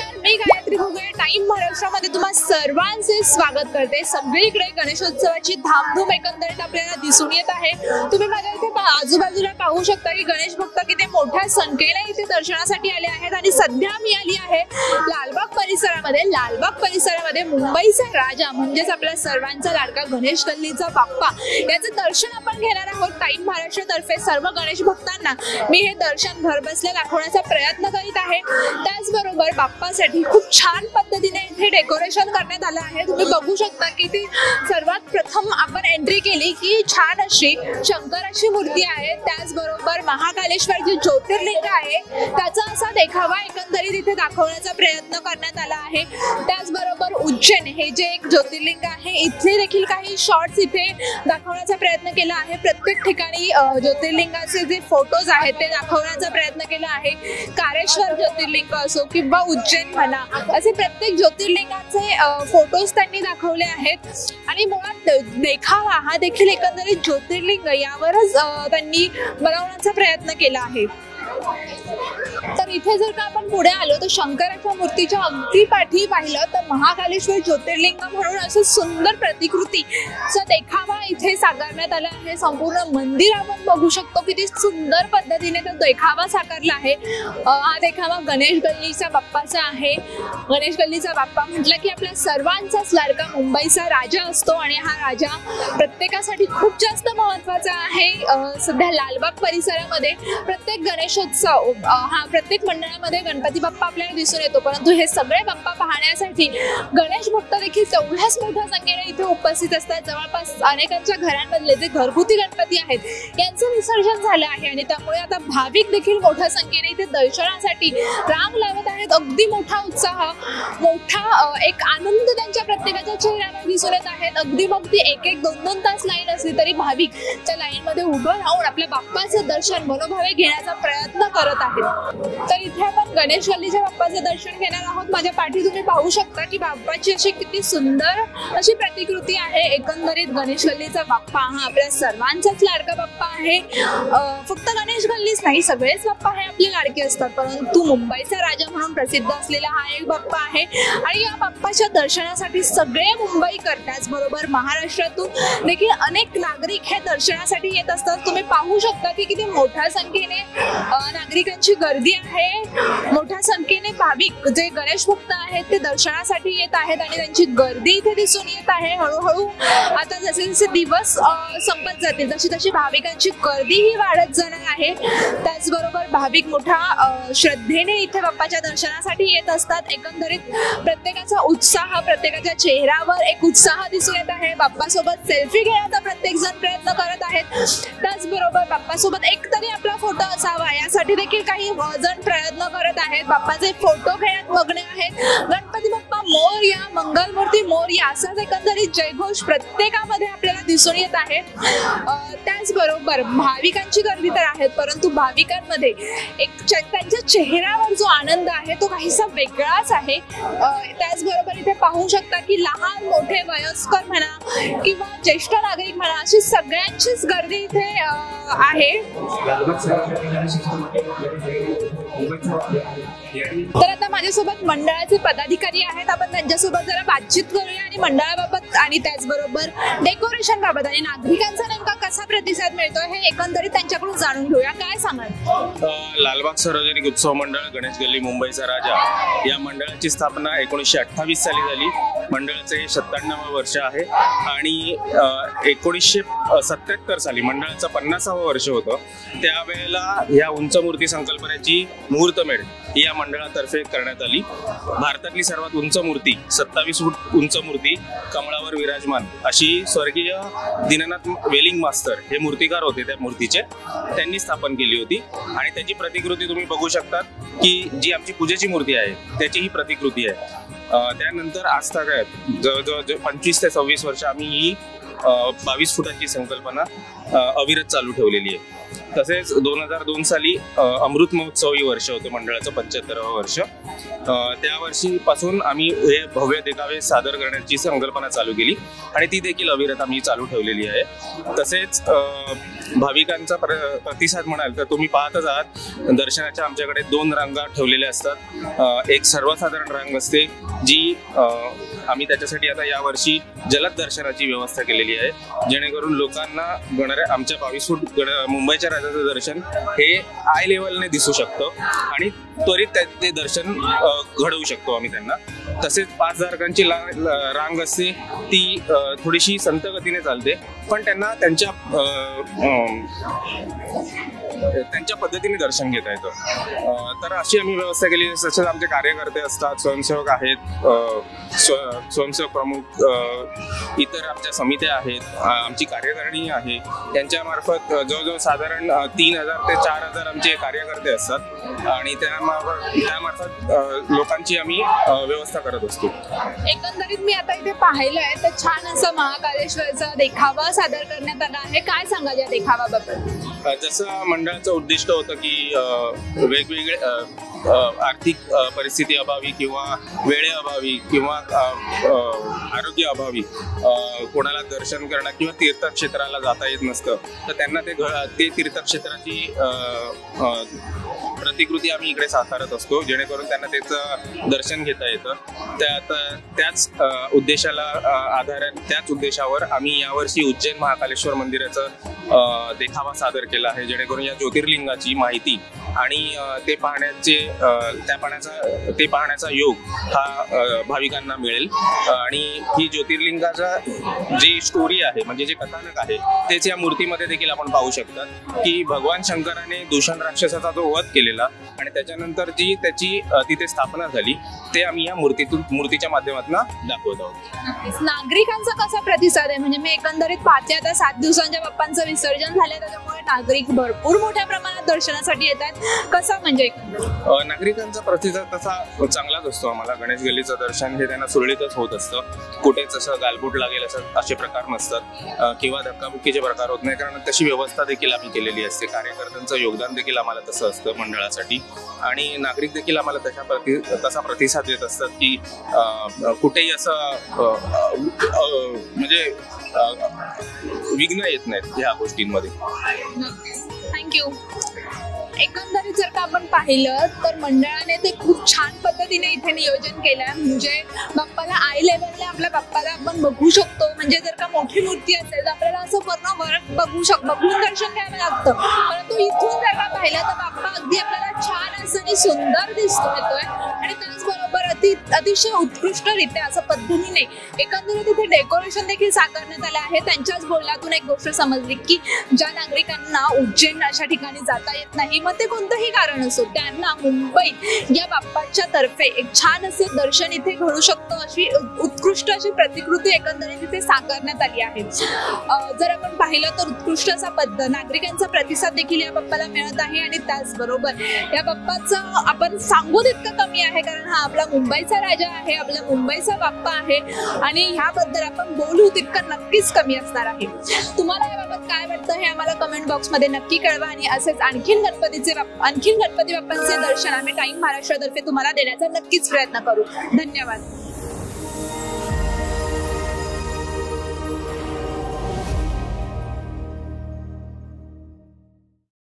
नमस्कार, मी गायत्री भोगळे टाइम महाराष्ट्रामध्ये तुम्हा सर्वांचे स्वागत करते। सगळीकडे गणेशोत्सवाची धामधूम एकंदरीत आपल्याला दिसून येत आहे। तुम्ही माझ्या इथे आजूबाजूला पाहू शकता की गणेश भक्त किती मोठ्या संख्येने इथे दर्शनासाठी आले आहेत आणि सध्या मी आली आहे लालबाग परिसरामध्ये। लालबाग परिसरामध्ये मुंबईचा राजा म्हणजेच आपल्या सर्वांचा लाडका गणेश गल्लीचा बाप्पा याचे दर्शन आपण घेणार आहोत। टाइम महाराष्ट्रातर्फे सर्व गणेश भक्तांना मी हे दर्शन घरबसल्या दाखवण्याचा प्रयत्न करीत आहे। त्याचबरोबर बाप्पासाठी खूप छान पद्धतीने इथे डेकोरेशन करण्यात आलं आहे। तुम्ही बघू शकता की ती सर्वात प्रथम आपण एंट्री केली की छान अशी शंकराची मूर्ती आहे। त्याचबरोबर महाकालेश्वर जे ज्योतिर्लिंग आहे त्याचा असा देखावा एकंदरीत इथे दाखवण्याचा प्रयत्न करण्यात आला आहे। त्याचबरोबर उज्जैन हे जे एक ज्योतिर्लिंग आहे इथले देखील काही शॉट्स इथे दाखवण्याचा प्रयत्न केला आहे। प्रत्येक ठिकाणी ज्योतिर्लिंगाचे जे फोटोज आहेत ते दाखवण्याचा प्रयत्न केला आहे। कारेश्वर ज्योतिर्लिंग असो किंवा उज्जैन म्हणा असे प्रत्येक ज्योतिर्लिंगाचे फोटोज त्यांनी दाखवले आहेत आणि मुळात देखावा हा देखील एकंदरीत ज्योतिर्लिंग यावरच त्यांनी बनवण्याचा प्रयत्न केला आहे। तर इथे जर का आपण पुढे आलो तर शंकराच्या मूर्तीच्या अगदी पाठी पाहिलं तर महाकालेश्वर ज्योतिर्लिंग म्हणून असं सुंदर प्रतिकृतीचा देखावा इथे साकारण्यात आला आहे। संपूर्ण मंदिर आपण बघू शकतो किती सुंदर पद्धतीने तो देखावा साकारला आहे। हा देखावा गणेश गल्लीचा बाप्पाचा आहे। गणेश गल्लीचा बाप्पा म्हटलं की आपल्या सर्वांचाच लाडका मुंबईचा राजा असतो आणि हा राजा प्रत्येकासाठी खूप जास्त महत्त्वाचा आहे। सध्या लालबाग परिसरामध्ये प्रत्येक गणेशोत्सव हा प्रत्येक मंडळामध्ये गणपती बाप्पा आपल्याला दिसून येतो, परंतु हे सगळे बाप्पा पाहण्यासाठी गणेश भक्त देखील तेवढ्याच मोठ्या संख्येने इथे उपस्थित असतात। जवळपास अनेकांच्या घरांमधले जे घरगुती गणपती आहेत यांचं विसर्जन झालं आहे आणि त्यामुळे आता भाविक देखील मोठ्या संख्येने इथे दर्शनासाठी रांग लावत आहेत। अगदी मोठा उत्साह, मोठा एक आनंद त्यांच्या प्रत्येकाच्या चेहऱ्यावर दिसून येत आहेत। अगदी मग ती एक एक दोन दोन तास लाईन असली तरी भाविक त्या लाईन मध्ये उभं राहून आपल्या बाप्पाचं दर्शन मनोभावे घेण्याचा प्रयत्न करत आहेत। तर इथे आपण गणेश गल्लीच्या बाप्पाचं दर्शन घेणार आहोत। माझ्या पाठी तुम्ही पाहू शकता की बाप्पाची अशी किती सुंदर अशी प्रतिकृती आहे। एकंदरीत गणेश गल्लीचा बाप्पा हा आपल्या सर्वांचाच लाडका बाप्पा आहे। फक्त गणेश गल्लीच नाही, सगळेच बाप्पा हे आपले लाडके असतात, परंतु मुंबईचा राजा म्हणून प्रसिद्ध असलेला हा एक बाप्पा आहे आणि या बाप्पाच्या दर्शनासाठी सगळे मुंबईकर त्याचबरोबर महाराष्ट्रातून देखील अनेक नागरिक हे दर्शनासाठी येत असतात। तुम्ही पाहू शकता की किती मोठ्या संख्येने नागरिकांची गर्दी आहे। मोठ्या संख्येने भाविक जे गणेश भक्त आहेत ते दर्शनासाठी येत आहेत आणि त्यांची गर्दी इथे दिसून येत आहे। हळूहळू आता जसे जसे दिवस संपत जातील तशी तशी भाविकांची गर्दीही वाढत जाणार आहे। त्याचबरोबर भाविक मोठ्या श्रद्धेने इथे बाप्पाच्या दर्शनासाठी येत असतात। एकंदरीत प्रत्येकाचा उत्साह, प्रत्येकाच्या चेहऱ्यावर एक उत्साह दिसून येत आहे। बाप्पासोबत सेल्फी घेण्याचा प्रत्येक जण प्रयत्न करत आहेत। त्याचबरोबर बाप्पासोबत एक तरी आपला फोटो असावा यासाठी देखील काही जण प्रयत्न करत आहेत। बाप्पाचे फोटो घेण्यात मग्न आहेत। गणपती बाप्पा मोरया, मंगलमूर्ती मोरया असाच एकंदरीत जयघोष प्रत्येकामध्ये आपल्याला दिसून येत आहे। त्याचबरोबर भाविकांची गर्दी तर आहेत, परंतु भाविकांमध्ये एक त्यांच्या चेहऱ्यावर जो आनंद आहे तो काहीसा वेगळाच आहे। त्याचबरोबर इथे पाहू शकता की लहान मोठे वयस्कर म्हणा किंवा ज्येष्ठ नागरिक म्हणा अशी सगळ्यांचीच गर्दी इथे आहे। तर आता माझ्यासोबत मंडळाचे पदाधिकारी आहेत, आपण त्यांच्यासोबत जरा बातचीत करूया आणि मंडळाबाबत आणि त्याचबरोबर डेकोरेशन बाबत आणि नागरिकांचा नेमका कसा प्रतिसाद मिळतोय हे एकंदरीत त्यांच्याकडून जाणून घेऊया। काय सांगाल? लालबाग सार्वजनिक उत्सव मंडळ गणेश गल्ली मुंबईचा राजा या मंडळाची स्थापना 1928 साली झाली। मंडळाचे 97वे वर्ष आहे आणि 1977 साली मंडळाचं 50वे वर्ष होतं। त्यावेळेला या उंच मूर्ती संकल्पनेची मुहूर्तमेढ या मंडळातर्फे करण्यात आली। भारतातली सर्वात उंच मूर्ती 27 फूट उंच मूर्ती कमळावर विराजमान अशी स्वर्गीय दीनानाथ वेलिंग मास्तर हे मूर्तिकार होते, त्या मूर्तीचे त्यांनी स्थापन केली होती आणि त्याची प्रतिकृती तुम्ही बघू शकता की जी आमची पूजेची मूर्ती आहे त्याची ही प्रतिकृती आहे। त्यानंतर आजतागायत जवळजवळ 25 ते 26 वर्ष आम्ही ही 22 फुटांची संकल्पना अविरत चालू ठेवलेली आहे। तसेच 2002 साली अमृत महोत्सवी वर्ष होतं मंडळाचं 75वं वर्ष. त्या वर्षीपासून आम्ही हे भव्य देखावे सादर करण्याची संकल्पना चालू केली आणि ती देखील अविरत आम्ही चालू ठेवलेली आहे. तसेच भाविकांचा प्रतिसाद म्हणाल तर तुम्ही पाहतच आहात, दर्शनाच्या आमच्याकडे 2 रांगा ठेवलेल्या असतात. एक सर्वसाधारण रांग असते जी आम्ही त्याच्यासाठी आता यावर्षी जलद दर्शनाची व्यवस्था केलेली आहे, जेणेकरून लोकांना आमच्या 22 फूट मुंबईच्या राजाचं दर्शन हे आय लेवलने दिसू शकतं आणि त्वरित ते दर्शन घडवू शकतो आम्ही त्यांना. तसेच 5 धारकांची रांग असते, ती थोडीशी संत गतीने चालते, पण त्यांना त्यांच्या पद्धतीने दर्शन घेता येतं. तर अशी आम्ही व्यवस्था केली. तसेच आमचे कार्यकर्ते असतात, स्वयंसेवक आहेत, स्वयंसेवक प्रमुख, इतर आमच्या समित्या आहेत, आमची कार्यकारिणी आहे, यांच्यामार्फत जवळजवळ साधारण 3000 ते 4000 आमचे कार्यकर्ते असतात आणि त्यामार्फत लोकांची आम्ही व्यवस्था करत असतो. एकंदरीत मी आता इथे पाहिलंय तर छान असं महाकालेश्वरचा देखावा सादर करण्यात आला आहे. काय सांगाल या देखाव्याबद्दल? जसं मंडळाचं उद्दिष्ट होतं की वेगवेगळे आर्थिक परिस्थिती अभावी किंवा वेळेअभावी किंवा आरोग्य अभावी कोणाला दर्शन करणं किंवा तीर्थक्षेत्राला जाता येत नसतं, तर त्यांना ते तीर्थक्षेत्राची प्रतिकृती आम्ही इकडे साकारत असतो, जेणेकरून त्यांना त्याचं दर्शन घेता येतं. त्याच उद्देशावर आम्ही यावर्षी उज्जैन महाकालेश्वर मंदिराचं देखावा सादर केला आहे, जेणेकरून या ज्योतिर्लिंगाची माहिती आणि ते पाहण्याचा योग हा भाविकांना मिळेल. आणि ही ज्योतिर्लिंगाचा जी स्टोरी आहे, म्हणजे जे कथानक आहे, तेच या मूर्तीमध्ये देखील आपण पाहू शकतात की भगवान शंकराने दूषण राक्षसाचा जो वध केलेला आणि त्याच्यानंतर जी त्याची तिथे स्थापना झाली, ते आम्ही या मूर्तीच्या माध्यमातून दाखवत आहोत. नागरिकांचा कसा प्रतिसाद आहे? म्हणजे मी एकंदरीत पाहते आता 7 दिवसांच्या बाप्पांचं विसर्जन झालंय, त्याच्यामुळे नागरिक भरपूर मोठ्या प्रमाणात दर्शनासाठी येतात. कसं म्हणजे नागरिकांचा प्रतिसाद तसा चांगलाच असतो. आम्हाला गणेश गल्लीचं दर्शन हे त्यांना सुरळीतच होत असतं. कुठेच असं गालबोट लागेल असे प्रकार नसतात किंवा धक्काबुक्कीचे प्रकार होत नाही, कारण तशी व्यवस्था देखील आम्ही केलेली असते. कार्यकर्त्यांचं योगदान देखील आम्हाला तसं असतं मंडळासाठी आणि नागरिक देखील आम्हाला तसा प्रतिसाद देत असतात की कुठेही असं म्हणजे विघ्न येत नाहीत ह्या गोष्टींमध्ये. थँक्यू. एकंदरीत जर का आपण पाहिलं तर मंडळाने ते खूप छान पद्धतीने इथे नियोजन केलंय. म्हणजे बाप्पाला आय लेवलला आपल्या बाप्पाला आपण बघू शकतो. म्हणजे जर का मोठी मूर्ती असेल तर आपल्याला असं पूर्ण वर्क बघून दर्शन घ्यावं लागतं, परंतु इथून जर का पाहिलं तर बाप्पा अगदी आपल्याला छान असं आणि सुंदर दिसतो येतोय आणि त्याचबरोबर अतिशय उत्कृष्टरित्या असं पद्धतीने एकंदरीत इथे डेकोरेशन देखील साकारण्यात आलं आहे. त्यांच्याच बोलण्यातून एक गोष्ट समजली की ज्या नागरिकांना उज्जैन अशा ठिकाणी जाता येत नाही, मग ते कोणतंही कारण असो, त्यांना मुंबईत या बाप्पाच्या तर्फे एक छान असे दर्शन इथे घडू शकतो, अशी उत्कृष्ट अशी प्रतिकृती एकंदरीत इथे साकारण्यात आली आहे. जर आपण पाहिलं तर उत्कृष्ट असा नागरिकांचा प्रतिसाद देखील या बाप्पाला मिळत आहे आणि त्याचबरोबर या बाप्पाचं आपण सांगू तितकं कमी आहे, कारण हा आपला मुंबईचा राजा आहे, आपला मुंबईचा बाप्पा आहे आणि ह्याबद्दल आपण बोलू तितकं नक्कीच कमी असणार आहे. तुम्हाला याबाबत काय वाटतं हे आम्हाला कमेंट बॉक्समध्ये नक्की कळवा आणि असेच आणखीन गणपती बाप्पांचे दर्शन आम्ही टाइम महाराष्ट्रातर्फे तुम्हाला देण्याचा नक्कीच प्रयत्न करू. धन्यवाद.